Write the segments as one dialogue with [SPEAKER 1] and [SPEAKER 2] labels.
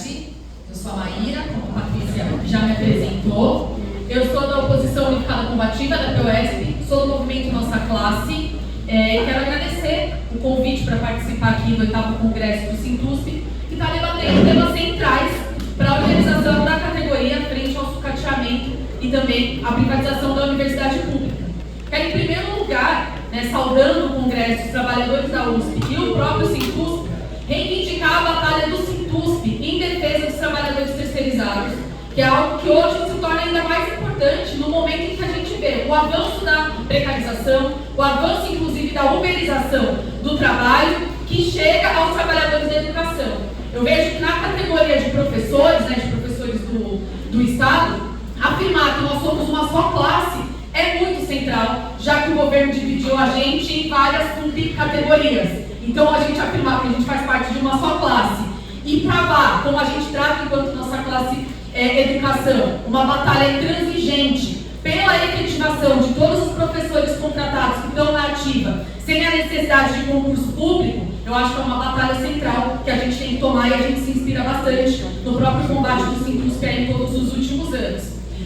[SPEAKER 1] tarde. Eu sou a Maíra, como a Patrícia já me apresentou. Eu sou da Oposição Unificada Combativa da PUESP, sou do movimento Nossa Classe. Quero agradecer o convite para participar aqui do 8º Congresso do Sintusp, que está debatendo temas centrais para a organização da categoria frente ao sucateamento e também a privatização da universidade pública. Quero, em primeiro lugar, saudando o Congresso dos Trabalhadores da USP e o próprio Sintusp, reivindicar a batalha do Sintusp em defesa dos trabalhadores terceirizados, que é algo que hoje se torna ainda mais importante no momento em que a gente vê o avanço da precarização, o avanço, inclusive, da uberização do trabalho, que chega aos trabalhadores da educação. Eu vejo que na categoria de professores, de professores do Estado, afirmar que nós somos uma só classe é muito central, já que o governo dividiu a gente em várias subcategorias. Então, a gente afirmar que a gente faz parte de uma só classe e travar, como a gente trata enquanto nossa classe educação, uma batalha intransigente pela efetivação de todos os professores contratados que estão na ativa, sem a necessidade de concurso público, eu acho que é uma batalha central que a gente tem que tomar e a gente se inspira bastante no próprio combate do Sintusp em todos os últimos anos.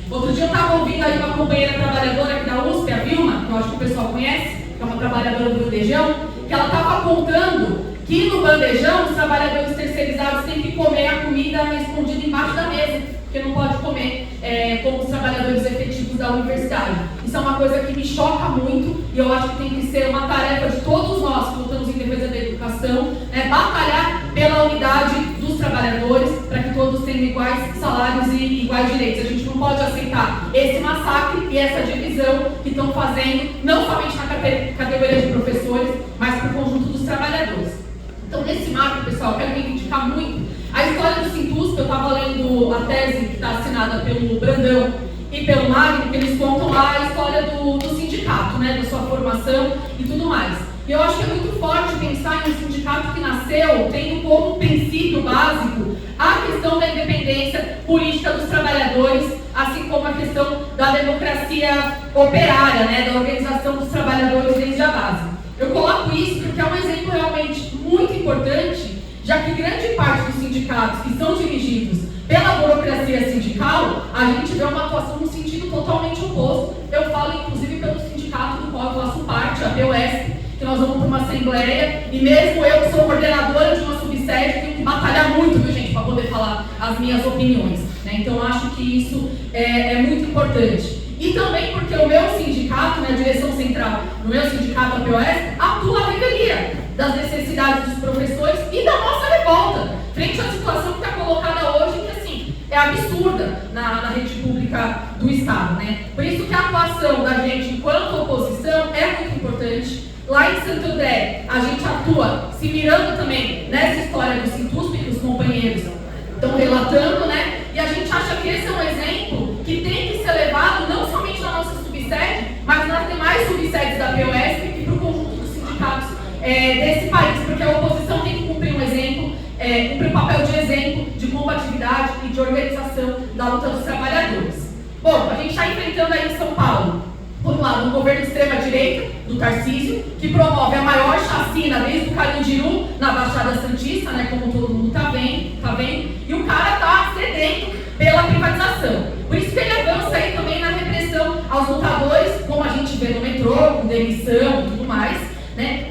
[SPEAKER 1] Outro dia eu estava ouvindo aí uma companheira trabalhadora aqui da USP, a Vilma, que eu acho que o pessoal conhece, que é uma trabalhadora do bandejão, que ela estava apontando que no bandejão os trabalhadores terceirizados têm que comer a comida escondida embaixo da mesa, porque não pode comer como os trabalhadores efetivos da universidade. Isso é uma coisa que me choca muito e eu acho que tem que ser uma tarefa de todos nós que lutamos em defesa da educação, batalhar pela unidade dos trabalhadores para que todos tenham iguais salários e iguais direitos. A gente não pode aceitar esse massacre e essa divisão que estão fazendo, não somente na categoria de professores, mas para o conjunto dos trabalhadores. Então, nesse marco, pessoal, eu quero reivindicar muito a história do Sintusp. Eu estava lendo a tese que está assinada pelo Brandão e pelo Magno, que eles contam lá a história do sindicato, da sua formação e tudo mais. E eu acho que é muito forte pensar em um sindicato que nasceu tendo como princípio básico a questão da independência política dos trabalhadores, assim como a questão da democracia operária, da organização dos trabalhadores desde a base. Eu coloco isso porque é um exemplo realmente muito importante, já que grande parte dos sindicatos que são dirigidos pela burocracia sindical, a gente vê uma atuação no sentido totalmente oposto. Eu falo, inclusive, pelo sindicato do qual eu faço parte, a PUESP, que nós vamos para uma assembleia, e mesmo eu, que sou coordenadora de uma subsede, tenho que batalhar muito, viu, gente, para poder falar as minhas opiniões. Então, acho que isso é muito importante. E também porque o meu sindicato, a direção central do meu sindicato, a PUESP, atua à revelia das necessidades dos professores e da nossa revolta, frente à situação que está colocada hoje, que assim, é absurda na rede pública do Estado. Por isso que a atuação da gente enquanto oposição é muito importante. Lá em Santo André, a gente atua se mirando também nessa história do Sintusp, que os companheiros estão relatando, e a gente acha que esse é um exemplo que tem que ser levado não somente na nossa subsede, mas nas demais subsedes da PUESP e para o conjunto dos sindicatos desse país, porque a oposição tem que cumprir um exemplo, cumprir um papel de exemplo, de combatividade e de organização da luta dos trabalhadores. Bom, a gente está enfrentando aí em São Paulo, por um lado, um governo de extrema-direita, do Tarcísio, que promove a maior chacina desde o Carandiru na Baixada Santista, como todo mundo está vendo, e o cara está sedento pela privatização. Por isso que ele avança aí também na repressão aos lutadores, como a gente vê no metrô, com demissão e tudo mais,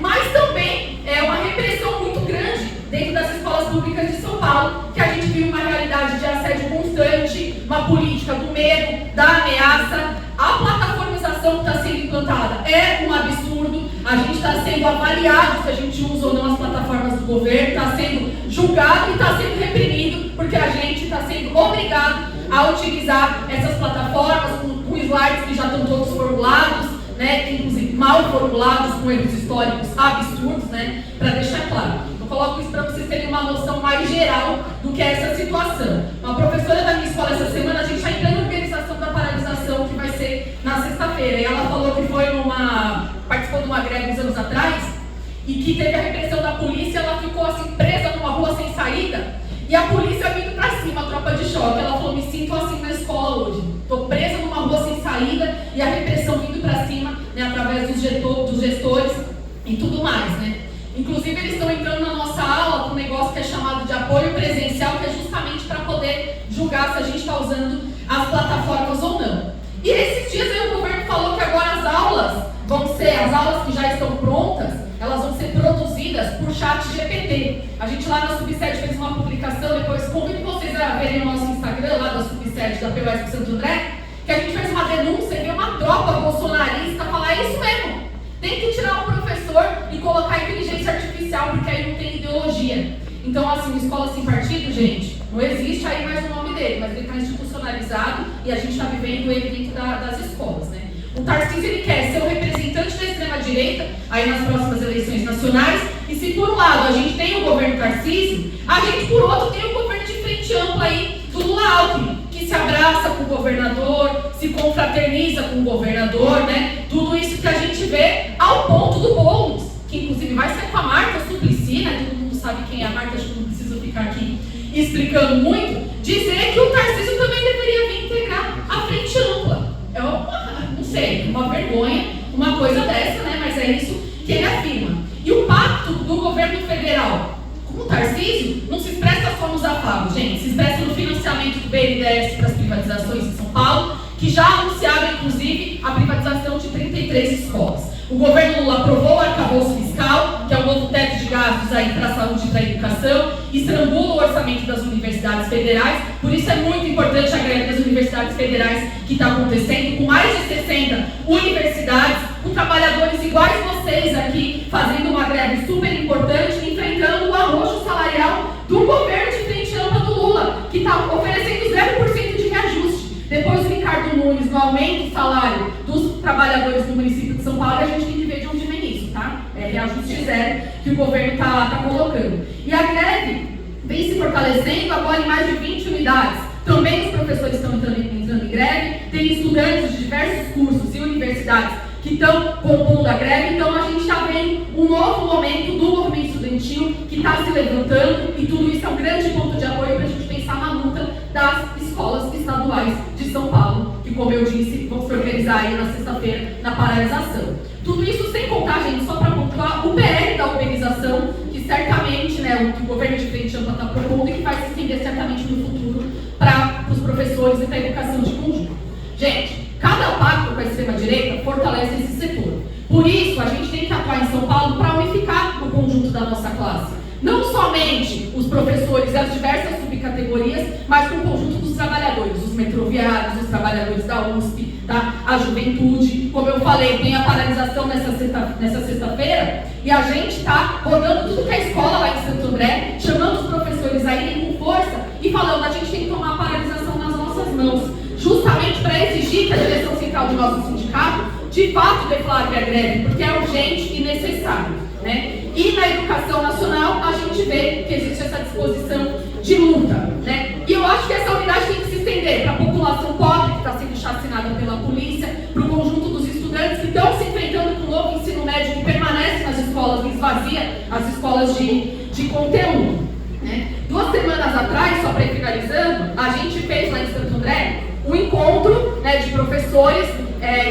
[SPEAKER 1] mas também é uma repressão muito grande dentro das escolas públicas de São Paulo, que a gente vive uma realidade de assédio constante, uma política do medo, da ameaça. A plataformização que está sendo implantada é um absurdo. A gente está sendo avaliado se a gente usa ou não as plataformas do governo, está sendo julgado e está sendo reprimido, porque a gente está sendo obrigado a utilizar essas plataformas com slides que já estão todos formulados, inclusive mal formulados, com erros históricos absurdos, para deixar claro. Eu coloco isso para vocês terem uma noção mais geral do que é essa situação. Uma professora da minha escola essa semana, a gente está em plena organização da paralisação que vai ser na sexta-feira. E ela falou que participou de uma greve uns anos atrás e que teve a repressão da polícia. Ela ficou assim presa numa rua sem saída e a polícia vindo para cima, a tropa de choque. Ela falou: me sinto assim na escola hoje. Estou presa numa rua sem saída e a repressão vindo para cima, através dos gestores e tudo mais, Inclusive, eles estão entrando na nossa aula com um negócio que é chamado de apoio presencial, que é justamente ser, as aulas que já estão prontas, elas vão ser produzidas por chat GPT. A gente lá na Subsede fez uma publicação, depois convido vocês a verem o nosso Instagram lá da Subsede da PUESP Santo André, que a gente fez uma denúncia e veio uma tropa bolsonarista falar isso mesmo. Tem que tirar o professor e colocar inteligência artificial, porque aí não tem ideologia. Então, assim, uma escola sem partido, gente, não existe aí mais o nome dele, mas ele está institucionalizado e a gente está vivendo ele dentro das escolas, né? O Tarcísio, ele quer ser o representante da extrema-direita aí nas próximas eleições nacionais, e se por um lado a gente tem o governo Tarcísio, a gente por outro tem o governo de frente ampla aí do Lula Alckmin, que se abraça com o governador, se confraterniza com o governador, né? Tudo isso que a gente vê ao ponto do Boulos, que inclusive vai ser com a Marta Suplicy, né? Todo mundo sabe quem é a Marta, acho que não preciso ficar aqui explicando muito, dizer que o Tarcísio também deveria vir integrar a frente ampla. É uma vergonha, uma coisa dessa, né? Mas é isso que ele afirma. E o pacto do governo federal com o Tarcísio não se expressa só nos afagos, gente, se expressa no financiamento do BNDES para as privatizações em São Paulo, que já anunciaram, inclusive, a privatização de 33 escolas. O governo Lula aprovou o arcabouço fiscal, que é o novo teto de gastos aí para a saúde e para a educação, estrangula o orçamento das universidades federais. Por isso é muito importante a greve das universidades federais que está acontecendo, com mais de 60 universidades, com trabalhadores iguais vocês aqui, fazendo uma greve super importante, enfrentando o arrojo salarial do governo de frente ampla do Lula, que está oferecendo 0% de reajuste. Depois o Ricardo Nunes não aumenta o salário dos trabalhadores do município de São Paulo, e a gente tem que ver de onde vem isso, tá? É reajuste zero que o governo está colocando. E a greve vem se fortalecendo, agora em mais de 20 unidades. Também os professores estão entrando em greve, tem estudantes de diversos cursos e universidades que estão compondo a greve. Então a gente está vendo um novo momento do movimento estudantil que está se levantando, e tudo isso é um grande ponto de apoio para a gente pensar na luta das escolas estaduais de São Paulo, que, como eu disse, vão se organizar aí na sexta-feira na paralisação. Tudo isso sem contar, gente, só para pontuar, o PL da uberização, que certamente, né, o que o governo de frente ampla está propondo e que vai se estender certamente no futuro para os professores e para a educação de conjunto. Gente, cada pacto com a extrema-direita fortalece esse setor. Por isso, a gente tem que atuar em São Paulo para unificar o conjunto da nossa classe. Não somente os professores e as diversas subcategorias, mas com o conjunto dos trabalhadores, os metroviários, os trabalhadores da USP, tá? A juventude. Como eu falei, tem a paralisação nessa sexta-feira, e a gente está rodando tudo que é escola lá em Santo André, chamando os professores a irem com força e falando: a gente tem que tomar a paralisação nas nossas mãos, justamente para exigir que a direção central do nosso sindicato de fato deflagre a greve, porque é urgente e necessário, né? E na educação nacional a gente vê que existe essa disposição de luta, né? E eu acho que essa unidade tem que se estender para a população pobre que está sendo chacinada pela polícia, para o conjunto dos estudantes que estão se enfrentando com o novo ensino médio que permanece nas escolas, que esvazia as escolas de conteúdo, né? 2 semanas atrás, só para ir finalizando, a gente fez lá em Santo André um encontro, né, de professores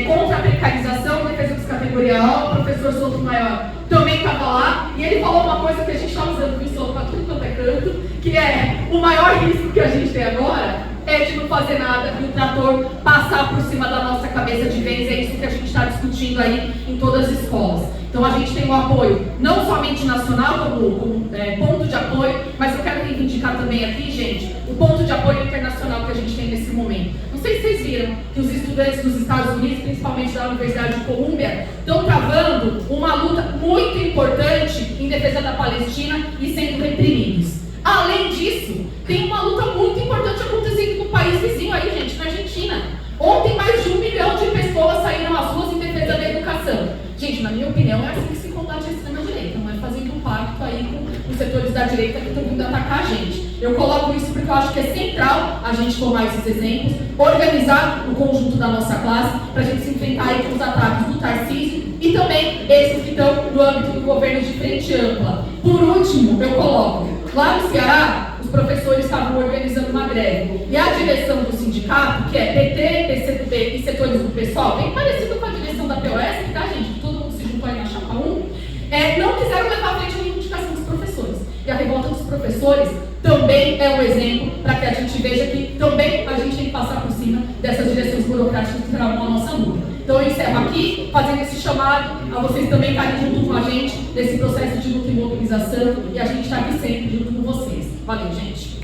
[SPEAKER 1] contra a precarização, defesa dos categoria A. O professor Souto Maior também estava lá, e ele falou uma coisa que a gente está usando no Souto para tudo quanto é canto, que é: o maior risco que a gente tem agora é de não fazer nada e o trator passar por cima da nossa cabeça de vez. É isso que a gente está discutindo aí em todas as escolas. Então a gente tem um apoio não somente nacional como ponto de apoio, mas eu quero reivindicar também aqui, gente, o ponto de apoio internacional que a gente tem nesse momento. Não sei se vocês viram que os estudantes dos Estados Unidos, principalmente da Universidade de Colômbia, estão travando uma luta muito importante em defesa da Palestina e sendo reprimidos. Além disso, tem uma luta muito importante acontecendo no país vizinho aí, gente, na Argentina. Ontem mais de 1 milhão de pessoas saíram às ruas em defesa da educação. Gente, na minha opinião, é assim que se combate a extrema-direita, não é fazendo um pacto aí com os setores da direita que estão vindo atacar a gente. Eu coloco isso porque eu acho que é central a gente tomar esses exemplos, organizar o conjunto da nossa classe, para a gente se enfrentar aí com os ataques do Tarcísio e também esses que estão no âmbito do governo de frente ampla. Por último, eu coloco, lá no Ceará, os professores estavam organizando uma greve, e a direção do sindicato, que é PT, PCdoB e setores do PSOL, bem parecido com a direção da PUESP, tá, gente? Todo mundo se juntou aí na chapa 1, não quiseram levar à frente a reivindicação dos professores. E a revolta dos professores também é um exemplo para que a gente veja que também a gente tem que passar por cima dessas direções burocráticas tramam a nossa luta. Então eu encerro aqui, fazendo esse chamado a vocês também estarem junto com a gente nesse processo de luta e mobilização, e a gente está aqui sempre junto com vocês. Valeu, gente!